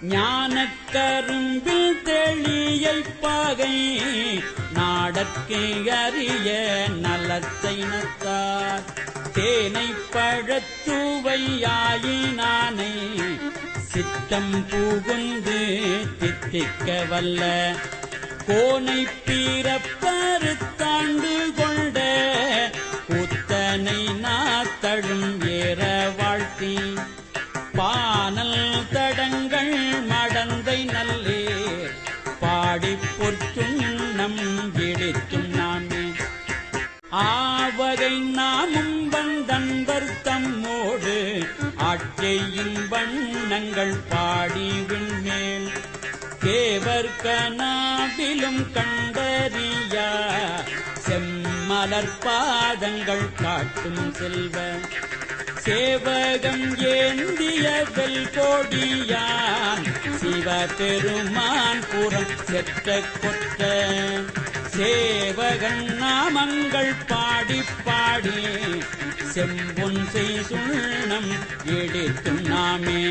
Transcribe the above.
ஞானக் கரும்பில் தெளியை பாகை நாடற்கு அறிய நலத்தை நத்தார் தேனை பழத்துவையாயினானை சித்தம் புகுந்து தித்திக்க வல்ல கோனை பிறப்பறுத்தாண்டு கொண்ட கூத்தனை நாத்தழும் ஏற வாழ்த்தி பானல் தடங்கள் மடந்தை நல்லேர் பாடிப் பொற்சுண்ணம் இடித்தும் நாமே ஆவகை நாமும் வந்தன்பர் தம்மோடு ஆட்செய்யும் வண்ணங்கள் பாடி விண்மேல் தேவர் கனாவிலும் கண்டறியா செம்மலர் பாதங்கள் காட்டும் செல்வ சேவகம் ஏந்திய வெல்கோடியான் சிவபெருமான் புறம் செத்த கொத்த சேவகன் நாமங்கள் பாடி பாடி செம்பொன் செய் சுண்ணம் எடுத்தும் நாமே.